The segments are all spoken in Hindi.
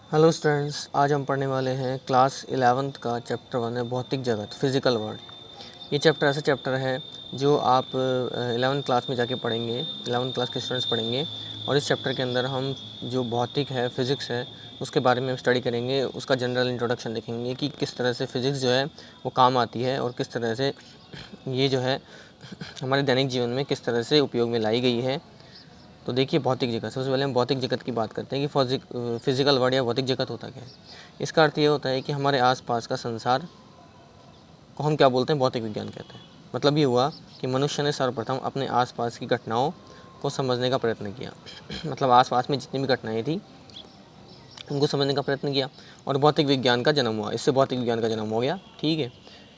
हेलो स्टूडेंट्स, आज हम पढ़ने वाले हैं क्लास 11th का चैप्टर 1 है भौतिक जगत, फिजिकल वर्ल्ड। ये चैप्टर ऐसा चैप्टर है जो आप 11th क्लास में जाके पढ़ेंगे, 11th क्लास के स्टूडेंट्स पढ़ेंगे। और इस चैप्टर के अंदर हम जो भौतिक है, फिज़िक्स है, उसके बारे में स्टडी करेंगे। उसका जनरल इंट्रोडक्शन देखेंगे कि किस तरह से फिज़िक्स जो है वो काम आती है और किस तरह से ये जो है हमारे दैनिक जीवन में किस तरह से उपयोग में लाई गई है। तो देखिए, भौतिक जगत, सबसे पहले हम भौतिक जगत की बात करते हैं कि फिजिकल वर्ल्ड या भौतिक जगत होता क्या है। इसका अर्थ ये होता है कि हमारे आसपास का संसार को हम क्या बोलते हैं, भौतिक विज्ञान कहते हैं। मतलब ये हुआ कि मनुष्य ने सर्वप्रथम अपने आसपास की घटनाओं को समझने का प्रयत्न किया। मतलब आसपास में जितनी भी घटनाएं थी उनको समझने का प्रयत्न किया और भौतिक विज्ञान का जन्म हुआ। इससे भौतिक विज्ञान का जन्म हो गया। ठीक है,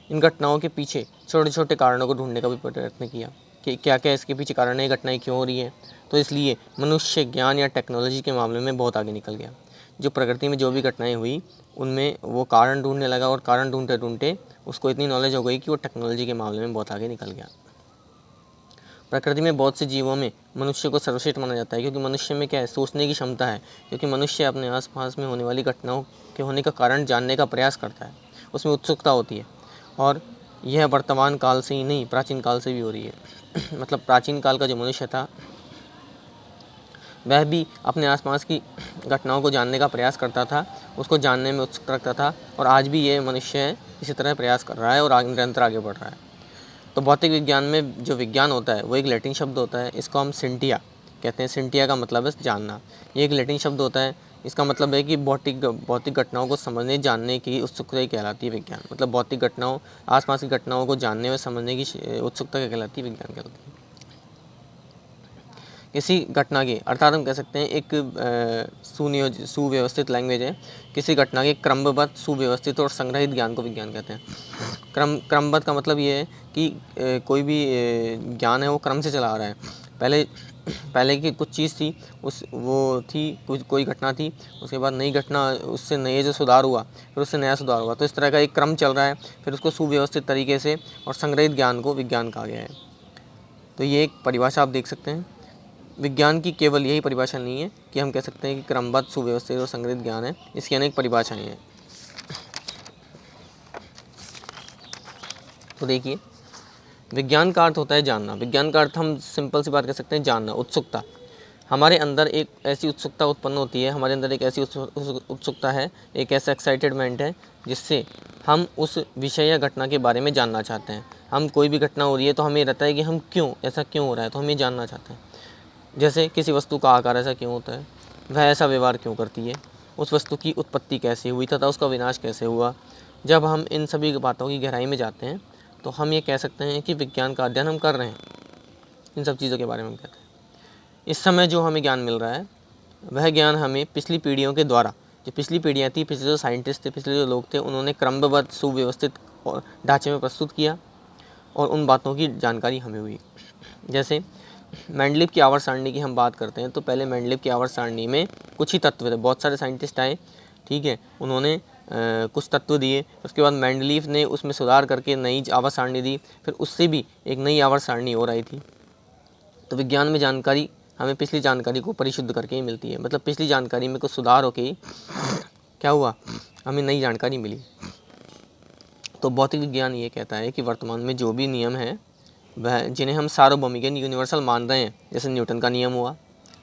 इन घटनाओं के पीछे छोटे छोटे कारणों को ढूंढने का भी प्रयत्न किया कि क्या क्या इसके पीछे कारण है, घटनाएं क्यों हो रही है। तो इसलिए मनुष्य ज्ञान या टेक्नोलॉजी के मामले में बहुत आगे निकल गया। जो प्रकृति में जो भी घटनाएं हुई उनमें वो कारण ढूंढने लगा और कारण ढूंढते ढूंढते उसको इतनी नॉलेज हो गई कि वो टेक्नोलॉजी के मामले में बहुत आगे निकल गया। प्रकृति में बहुत से जीवों में मनुष्य को सर्वश्रेष्ठ माना जाता है, क्योंकि मनुष्य में क्या है, सोचने की क्षमता है। क्योंकि मनुष्य अपने आसपास में होने वाली घटनाओं के होने का कारण जानने का प्रयास करता है, उसमें उत्सुकता होती है। और यह वर्तमान काल से ही नहीं, प्राचीन काल से भी हो रही है। मतलब प्राचीन काल का जो मनुष्य था वह भी अपने आसपास की घटनाओं को जानने का प्रयास करता था, उसको जानने में उत्सुक रखता था। और आज भी ये मनुष्य इसी तरह प्रयास कर रहा है और निरंतर आगे बढ़ रहा है। तो भौतिक विज्ञान में जो विज्ञान होता है वो एक लैटिन शब्द होता है, इसको हम सिंटिया कहते हैं। सिंटिया का मतलब है जानना। ये एक लैटिन शब्द होता है, इसका मतलब है कि भौतिक घटनाओं को समझने जानने की उत्सुकता ही कहलाती है विज्ञान। मतलब भौतिक घटनाओं, आसपास की घटनाओं को जानने व समझने की उत्सुकता कहलाती है, विज्ञान कहलाती है। किसी घटना की, अर्थात हम कह सकते हैं एक सुव्यवस्थित लैंग्वेज है, किसी घटना के क्रमबद्ध, सुव्यवस्थित और संग्रहित ज्ञान को विज्ञान कहते हैं। क्रमबद्ध का मतलब ये है कि कोई भी ज्ञान है वो क्रम से चला आ रहा है। पहले की कुछ चीज़ थी, कोई घटना थी, उसके बाद नई घटना, उससे नए जो सुधार हुआ, फिर उससे नया सुधार हुआ। तो इस तरह का एक क्रम चल रहा है, फिर उसको सुव्यवस्थित तरीके से और संग्रहित ज्ञान को विज्ञान कहा गया है। तो ये एक परिभाषा आप देख सकते हैं। विज्ञान की केवल यही परिभाषा नहीं है कि हम कह सकते हैं कि क्रमबद्ध, सुव्यवस्थित और संग्रहित ज्ञान है, इसकी अनेक परिभाषाएं हैं। तो देखिए, विज्ञान का अर्थ होता है जानना। विज्ञान का अर्थ हम सिंपल सी बात कह सकते हैं, जानना, उत्सुकता। हमारे अंदर एक ऐसी उत्सुकता उत्पन्न होती है, हमारे अंदर एक ऐसी उत्सुकता है, एक ऐसा एक्साइटेडमेंट है जिससे हम उस विषय या घटना के बारे में जानना चाहते हैं। हम कोई भी घटना हो रही है तो हमें रहता है कि हम ऐसा क्यों हो रहा है, तो हम ये जानना चाहते हैं। जैसे किसी वस्तु का आकार ऐसा क्यों होता है, वह ऐसा व्यवहार क्यों करती है, उस वस्तु की उत्पत्ति कैसे हुई तथा उसका विनाश कैसे हुआ। जब हम इन सभी बातों की गहराई में जाते हैं तो हम ये कह सकते हैं कि विज्ञान का अध्ययन हम कर रहे हैं। इन सब चीज़ों के बारे में हम कहते हैं। इस समय जो हमें ज्ञान मिल रहा है वह ज्ञान हमें पिछली पीढ़ियों के द्वारा, जो पिछली पीढ़ियाँ थी, पिछले जो साइंटिस्ट थे, पिछले जो लोग थे, उन्होंने क्रमबद्ध, सुव्यवस्थित और ढांचे में प्रस्तुत किया और उन बातों की जानकारी हमें हुई। जैसे मेंडलीव की आवर्त सारणी की हम बात करते हैं तो पहले मेंडलीव की आवर्त सारणी में कुछ ही तत्व थे। बहुत सारे साइंटिस्ट आए, ठीक है, उन्होंने कुछ तत्व दिए। उसके बाद मेंडलीव ने उसमें सुधार करके नई आवर्त सारणी दी, फिर उससे भी एक नई आवर्त सारणी और आई थी। तो विज्ञान में जानकारी हमें पिछली जानकारी को परिशुद्ध करके ही मिलती है। मतलब पिछली जानकारी में कुछ सुधार होके क्या हुआ, हमें नई जानकारी मिली। तो भौतिक विज्ञान ये कहता है कि वर्तमान में जो भी नियम है वह, जिन्हें हम सार्वभौमिक यूनिवर्सल मान रहे हैं, जैसे न्यूटन का नियम हुआ,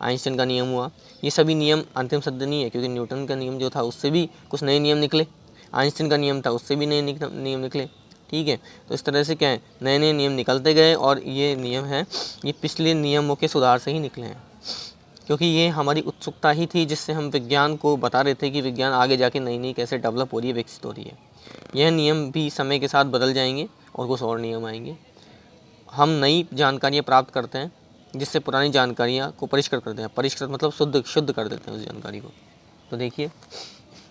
आइंस्टाइन का नियम हुआ, ये सभी नियम अंतिम सत्य नहीं है, क्योंकि न्यूटन का नियम जो था उससे भी कुछ नए नियम निकले, आइंस्टाइन का नियम था उससे भी नए नियम निकले। ठीक है, तो इस तरह से क्या है, नए नए नियम निकलते गए और ये नियम है, ये पिछले नियमों के सुधार से ही निकले हैं। क्योंकि ये हमारी उत्सुकता ही थी जिससे हम विज्ञान को बता रहे थे कि विज्ञान आगे जाके नई नई कैसे डेवलप हो रही है, विकसित हो रही है। यह नियम भी समय के साथ बदल जाएंगे और कुछ और नियम आएंगे। हम नई जानकारियाँ प्राप्त करते हैं जिससे पुरानी जानकारियाँ को परिष्कृत करते हैं। परिष्कृत मतलब शुद्ध कर देते हैं उस जानकारी को। तो देखिए,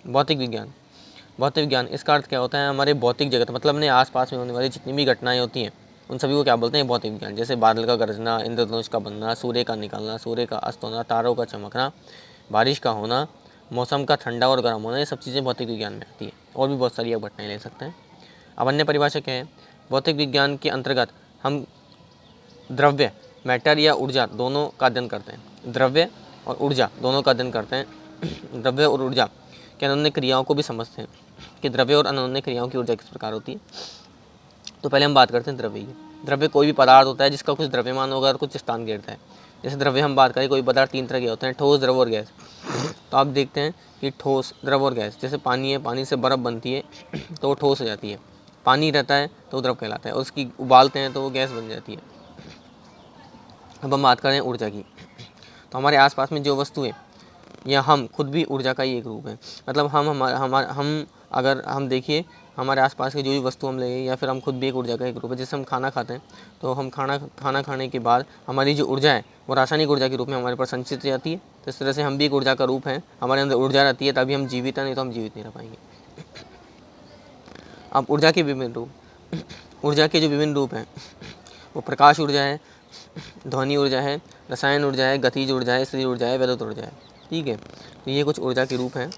भौतिक विज्ञान इसका अर्थ क्या होता है, हमारे भौतिक जगत, मतलब अपने आसपास में होने वाली जितनी भी घटनाएं होती हैं उन सभी को क्या बोलते हैं, भौतिक विज्ञान। जैसे बादल का गरजना, इंद्रधनुष का बनना, सूर्य का निकलना, सूर्य का अस्त होना, तारों का चमकना, बारिश का होना, मौसम का ठंडा और गर्म होना, ये सब चीज़ें भौतिक विज्ञान में आती है। और भी बहुत सारी आप घटनाएं ले सकते हैं। अब अन्य परिभाषा क्या है, भौतिक विज्ञान के अंतर्गत हम द्रव्य, मैटर या ऊर्जा दोनों का अध्ययन करते हैं। द्रव्य और ऊर्जा दोनों का अध्ययन करते हैं। द्रव्य और ऊर्जा कि अनन्य क्रियाओं को भी समझते हैं कि द्रव्य और अनन्य क्रियाओं की ऊर्जा किस प्रकार होती है। तो पहले हम बात करते हैं द्रव्य की। द्रव्य कोई भी पदार्थ होता है जिसका कुछ द्रव्यमान होगा और कुछ स्थान घेरता है। जैसे द्रव्य हम बात करें, कोई पदार्थ 3 तरह के होते हैं, ठोस, द्रव और गैस। तो आप देखते हैं कि ठोस, द्रव और गैस, जैसे पानी है, पानी से बर्फ़ बनती है तो वो ठोस हो जाती है, पानी रहता है तो वो द्रव कहलाता है, और उसकी उबालते हैं तो वो गैस बन जाती है। अब हम बात करें ऊर्जा की, तो हमारे आसपास में जो वस्तु है या हम खुद भी ऊर्जा का ही एक रूप है। मतलब हम अगर हम देखिए हमारे आसपास की जो भी वस्तु हम लेंगे या फिर हम खुद भी एक ऊर्जा का एक रूप है। जैसे हम खाना खाते हैं तो हम खाना खाने के बाद हमारी जो ऊर्जा है वो रासायनिक ऊर्जा के रूप में हमारे पास संचित हो जाती है। तो इस तरह से हम भी एक ऊर्जा का रूप हैं, हमारे अंदर ऊर्जा रहती है तभी हम जीवित हैं, नहीं तो हम जीवित नहीं रह पाएंगे। अब ऊर्जा के विभिन्न रूप, ऊर्जा के जो विभिन्न रूप हैं वो प्रकाश ऊर्जा है, ध्वनि ऊर्जा है, रसायन ऊर्जा है, गतिज ऊर्जा है, स्थिर ऊर्जा है, विद्युत ऊर्जा है। ठीक है, तो ये कुछ ऊर्जा के रूप हैं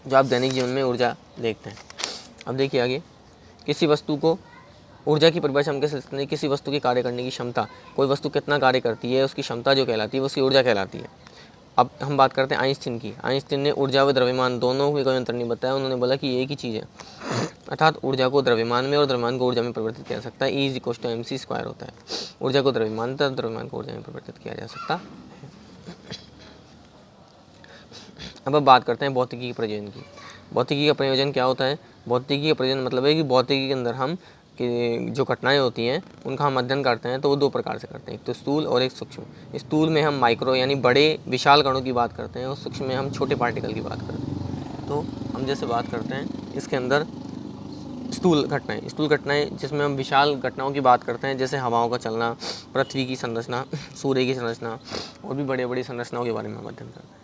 जो आप दैनिक जीवन में ऊर्जा देखते हैं। अब देखिए आगे, किसी वस्तु को ऊर्जा की परिभाषा हम कैसे सकते हैं, किसी वस्तु के कार्य करने की क्षमता, कोई वस्तु कितना कार्य करती है उसकी क्षमता जो कहलाती है वो उसकी ऊर्जा कहलाती है। अब हम बात करते हैं आइंस्टीन की। आइंस्टीन ने ऊर्जा व द्रव्यमान दोनों में कोई अंतर नहीं बताया। उन्होंने बोला कि एक ही चीज़ है, अर्थात ऊर्जा को द्रव्यमान में और द्रव्यमान को ऊर्जा में परिवर्तित किया जा सकता है। E=mc² होता है। ऊर्जा को द्रव्यमान तथा द्रव्यमान को ऊर्जा में परिवर्तित किया जा सकता है। अब बात करते हैं भौतिकी के प्रयोजन की। भौतिकी का प्रयोजन क्या होता है? भौतिकी का प्रयोजन मतलब है कि भौतिकी के अंदर हम कि जो घटनाएं होती हैं उनका हम अध्ययन करते हैं तो वो 2 प्रकार से करते हैं, एक तो स्थूल और एक सूक्ष्म। स्थूल में हम माइक्रो यानी बड़े विशाल कणों की बात करते हैं और सूक्ष्म में हम छोटे पार्टिकल की बात करते हैं। तो हम जैसे बात करते हैं इसके अंदर स्थूल घटनाएं जिसमें हम विशाल घटनाओं की बात करते हैं, जैसे हवाओं का चलना, पृथ्वी की संरचना, सूर्य की संरचना और भी बड़ी बड़ी संरचनाओं के बारे में हम अध्ययन करते हैं।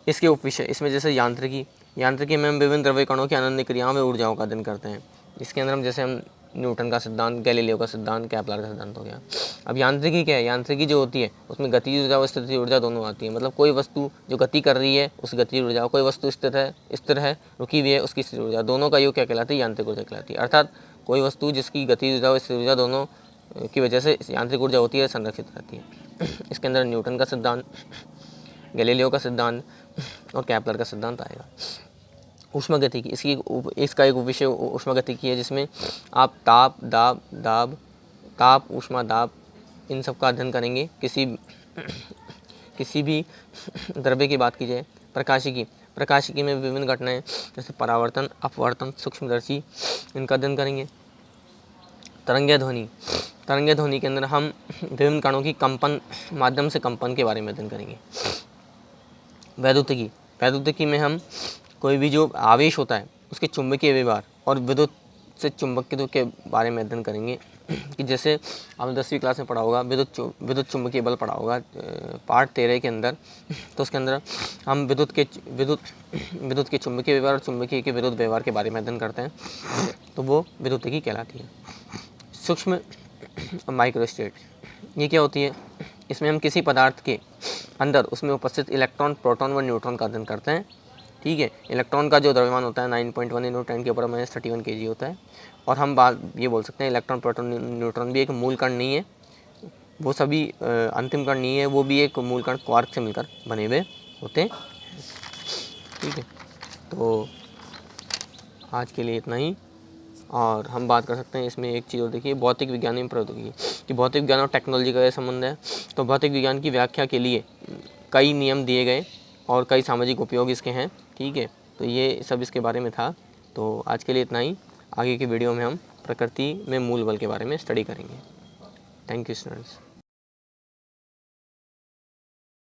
इसके उपविषय इसमें जैसे यांत्रिकी में हम विभिन्न द्रव्य कणों की अनन्य क्रियाओं में ऊर्जाओं का अध्ययन करते हैं। इसके अंदर हम जैसे हम न्यूटन का सिद्धांत, गैलीलियो का सिद्धांत, केपलर का सिद्धांत हो गया। अब यांत्रिकी क्या है? यांत्रिकी जो होती है उसमें गतिज ऊर्जा और स्थितिज ऊर्जा दोनों आती है। मतलब कोई वस्तु जो गति कर रही है उस गतिज ऊर्जा, कोई वस्तु स्थिर है रुकी हुई है उसकी स्थिर ऊर्जा, दोनों का योग क्या कहलाती है? यांत्रिक ऊर्जा कहलाती है। अर्थात कोई वस्तु जिसकी गतिज ऊर्जा और स्थिर ऊर्जा दोनों की वजह से यांत्रिक ऊर्जा होती है, संरक्षित रहती है। इसके अंदर न्यूटन का सिद्धांत, गैलीलियो का सिद्धांत और केपलर का सिद्धांत आएगा। ऊष्मागतिकी, इसका एक विषय ऊष्मागतिकी है जिसमें आप ताप, ऊष्मा दाब इन सब का अध्ययन करेंगे। किसी भी द्रव्य की बात की जाए। प्रकाशिकी में विभिन्न घटनाएं जैसे परावर्तन, अपवर्तन, सूक्ष्मदर्शी इनका अध्ययन करेंगे। तरंगीय ध्वनि के अंदर हम विभिन्न कणों की कंपन माध्यम से कंपन के बारे में अध्ययन करेंगे। वैद्युतिकी में हम कोई भी जो आवेश होता है उसके चुंबकीय व्यवहार और विद्युत से चुंबकत्व के बारे में अध्ययन करेंगे। कि जैसे आपने 10वीं क्लास में पढ़ा होगा, विद्युत चुंबकीय बल पढ़ा होगा पार्ट 13 के अंदर। तो उसके अंदर हम विद्युत के चुंबकीय व्यवहार और चुंबकीय के विद्युत व्यवहार के बारे में अध्ययन करते हैं, तो वो विद्युतिकी कहलाती है। सूक्ष्म माइक्रोस्टेट, ये क्या होती है? इसमें हम किसी पदार्थ के अंदर उसमें उपस्थित इलेक्ट्रॉन, प्रोटॉन व न्यूट्रॉन का अध्ययन करते हैं। ठीक है, इलेक्ट्रॉन का जो द्रव्यमान होता है 9.1 × 10⁻³ kg होता है। और हम बात ये बोल सकते हैं इलेक्ट्रॉन, प्रोटॉन, न्यूट्रॉन भी एक मूल कण नहीं है, वो सभी अंतिम कण नहीं है, वो भी एक मूल कण क्वार्क से मिलकर बने हुए होते हैं। ठीक है, तो आज के लिए इतना ही। और हम बात कर सकते हैं इसमें एक चीज़ और देखिए, भौतिक विज्ञान में प्रौद्योगिकी, कि भौतिक विज्ञान और टेक्नोलॉजी का संबंध है। तो भौतिक विज्ञान की व्याख्या के लिए कई नियम दिए गए और कई सामाजिक उपयोग इसके हैं। ठीक है, तो ये सब इसके बारे में था। तो आज के लिए इतना ही। आगे की वीडियो में हम प्रकृति में मूल बल के बारे में स्टडी करेंगे। Thank you students.